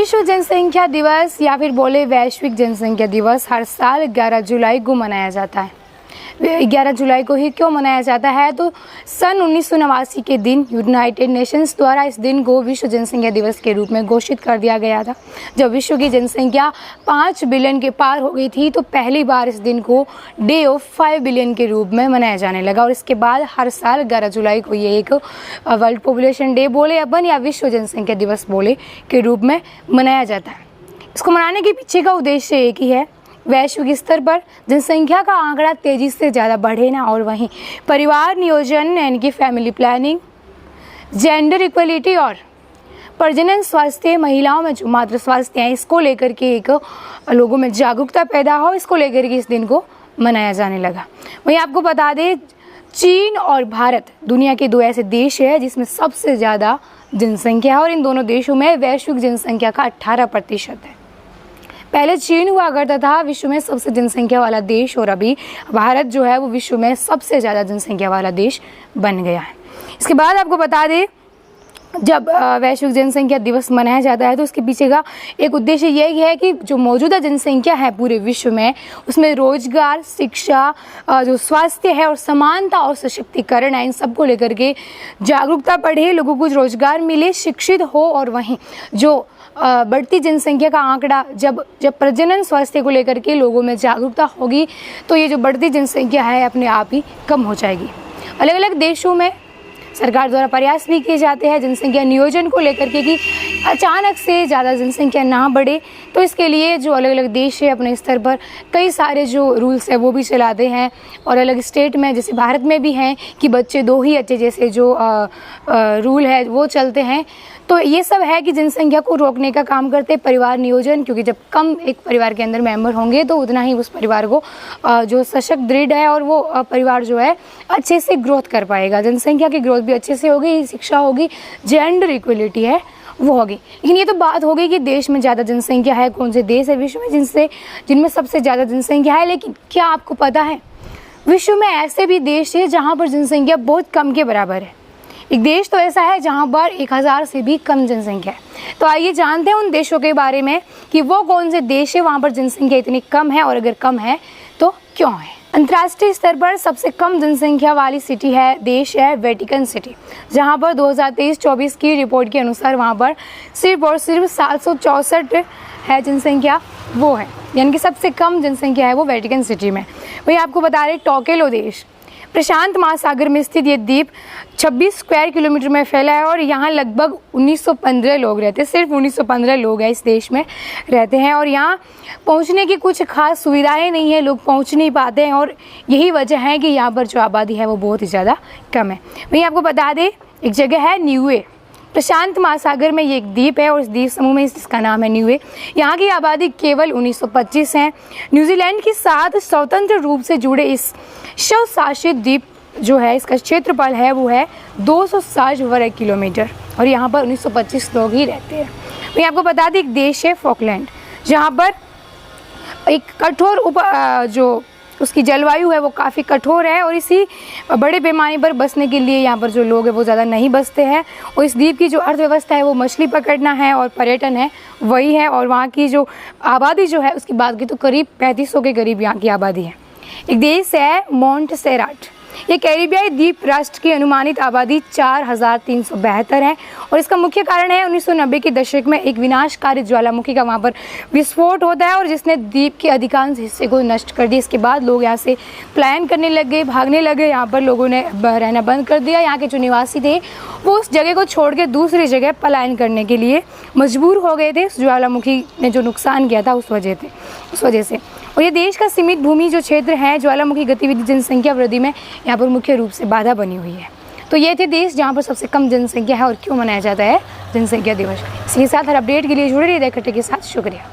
विश्व जनसंख्या दिवस या फिर बोले वैश्विक जनसंख्या दिवस हर साल 11 जुलाई को मनाया जाता है। 11 जुलाई को ही क्यों मनाया जाता है? तो सन 1989 के दिन यूनाइटेड नेशंस द्वारा इस दिन को विश्व जनसंख्या दिवस के रूप में घोषित कर दिया गया था। जब विश्व की जनसंख्या 5 बिलियन के पार हो गई थी तो पहली बार इस दिन को डे ऑफ 5 बिलियन के रूप में मनाया जाने लगा और इसके बाद हर साल 11 जुलाई को ये एक वर्ल्ड पॉपुलेशन डे बोले अपन या विश्व जनसंख्या दिवस बोले के रूप में मनाया जाता है। इसको मनाने के पीछे का उद्देश्य एक ही है, वैश्विक स्तर पर जनसंख्या का आंकड़ा तेज़ी से ज़्यादा बढ़े ना, और वहीं परिवार नियोजन यानी कि फैमिली प्लानिंग, जेंडर इक्वलिटी और प्रजनन स्वास्थ्य, महिलाओं में जो मातृ स्वास्थ्य है इसको लेकर के एक लोगों में जागरूकता पैदा हो, इसको लेकर के इस दिन को मनाया जाने लगा। वहीं आपको बता दें चीन और भारत दुनिया के दो ऐसे देश हैं जिसमें सबसे ज़्यादा जनसंख्या है और इन दोनों देशों में वैश्विक जनसंख्या का 18% है। पहले चीन हुआ करता था विश्व में सबसे जनसंख्या वाला देश और अभी भारत जो है वो विश्व में सबसे ज़्यादा जनसंख्या वाला देश बन गया है। इसके बाद आपको बता दें जब वैश्विक जनसंख्या दिवस मनाया जाता है तो उसके पीछे का एक उद्देश्य यही है कि जो मौजूदा जनसंख्या है पूरे विश्व में उसमें रोजगार, शिक्षा, जो स्वास्थ्य है और समानता और सशक्तिकरण है, इन सबको लेकर के जागरूकता बढ़े, लोगों को रोजगार मिले, शिक्षित हो और वहीं जो बढ़ती जनसंख्या का आंकड़ा जब प्रजनन स्वास्थ्य को लेकर के लोगों में जागरूकता होगी तो ये जो बढ़ती जनसंख्या है अपने आप ही कम हो जाएगी। अलग अलग देशों में सरकार द्वारा प्रयास भी किए जाते हैं जनसंख्या नियोजन को लेकर के कि अचानक से ज़्यादा जनसंख्या ना बढ़े, तो इसके लिए जो अलग अलग देश है अपने स्तर पर कई सारे जो रूल्स है वो भी चलाते हैं और अलग स्टेट में जैसे भारत में भी हैं कि बच्चे 2 ही अच्छे जैसे जो रूल है वो चलते हैं। तो ये सब है कि जनसंख्या को रोकने का काम करते परिवार नियोजन, क्योंकि जब कम एक परिवार के अंदर मेंबर होंगे तो उतना ही उस परिवार को जो सशक्त दृढ़ है और वो परिवार जो है अच्छे से ग्रोथ कर पाएगा, जनसंख्या की ग्रोथ भी अच्छे से होगी, शिक्षा होगी, जेंडर इक्वलिटी है वो होगी। लेकिन ये तो बात हो गई कि देश में ज़्यादा जनसंख्या है, कौन से देश है विश्व में जिनमें सबसे ज़्यादा जनसंख्या है। लेकिन क्या आपको पता है विश्व में ऐसे भी देश है जहाँ पर जनसंख्या बहुत कम के बराबर है। एक देश तो ऐसा है जहाँ पर 1000 से भी कम जनसंख्या है। तो आइए जानते हैं उन देशों के बारे में कि वो कौन से देश है वहाँ पर जनसंख्या इतनी कम है और अगर कम है तो क्यों है। अंतर्राष्ट्रीय स्तर पर सबसे कम जनसंख्या वाली सिटी है देश है वेटिकन सिटी, जहाँ पर 2023-24 की रिपोर्ट के अनुसार वहाँ पर सिर्फ और सिर्फ 764 है जनसंख्या वो है, यानी कि सबसे कम जनसंख्या है वो वेटिकन सिटी में। वही आपको बता रहे टोकेलो देश प्रशांत महासागर में स्थित ये द्वीप 26 स्क्वायर किलोमीटर में फैला है और यहाँ लगभग 1915 लोग रहते हैं। सिर्फ 1915 लोग हैं इस देश में रहते हैं और यहाँ पहुँचने की कुछ खास सुविधाएं नहीं है, लोग पहुँच नहीं पाते हैं और यही वजह है कि यहाँ पर जो आबादी है वो बहुत ही ज़्यादा कम है। वहीं आपको बता दें एक जगह है न्यूए, प्रशांत महासागर में ये एक द्वीप है और इस द्वीप समूह में इसका नाम है न्यूए। यहाँ की आबादी केवल 1925 है। न्यूजीलैंड के साथ स्वतंत्र रूप से जुड़े इस स्वशासित द्वीप जो है इसका क्षेत्रफल है वो है 260 वर्ग किलोमीटर और यहाँ पर 1925 लोग ही रहते हैं। मैं आपको बता दें एक देश है फॉकलैंड, जहाँ पर एक कठोर जो उसकी जलवायु है वो काफ़ी कठोर है और इसी बड़े पैमाने पर बसने के लिए यहाँ पर जो लोग हैं वो ज़्यादा नहीं बसते हैं और इस द्वीप की जो अर्थव्यवस्था है वो मछली पकड़ना है और पर्यटन है वही है और वहाँ की जो आबादी जो है उसकी बात की तो करीब 3500 के करीब यहाँ की आबादी है। एक देश है मोंटसेराट, ये कैरिबियाई द्वीप राष्ट्र की अनुमानित आबादी 4372 है और इसका मुख्य कारण है 1990 के दशक में एक विनाशकारी ज्वालामुखी का वहाँ पर विस्फोट होता है और जिसने द्वीप के अधिकांश हिस्से को नष्ट कर दिया। इसके बाद लोग यहाँ से पलायन करने लग गए, भागने लगे, यहाँ पर लोगों ने रहना बंद कर दिया। यहाँ के जो निवासी थे वो उस जगह को छोड़ के दूसरी जगह पलायन करने के लिए मजबूर हो गए थे, ज्वालामुखी ने जो नुकसान किया था उस वजह से। और ये देश का सीमित भूमि जो क्षेत्र है ज्वालामुखी गतिविधि जनसंख्या वृद्धि में यहाँ पर मुख्य रूप से बाधा बनी हुई है। तो ये थे देश जहाँ पर सबसे कम जनसंख्या है और क्यों मनाया जाता है जनसंख्या दिवस। इसी के साथ हर अपडेट के लिए जुड़े रहिए द इकट्ठे के साथ। शुक्रिया।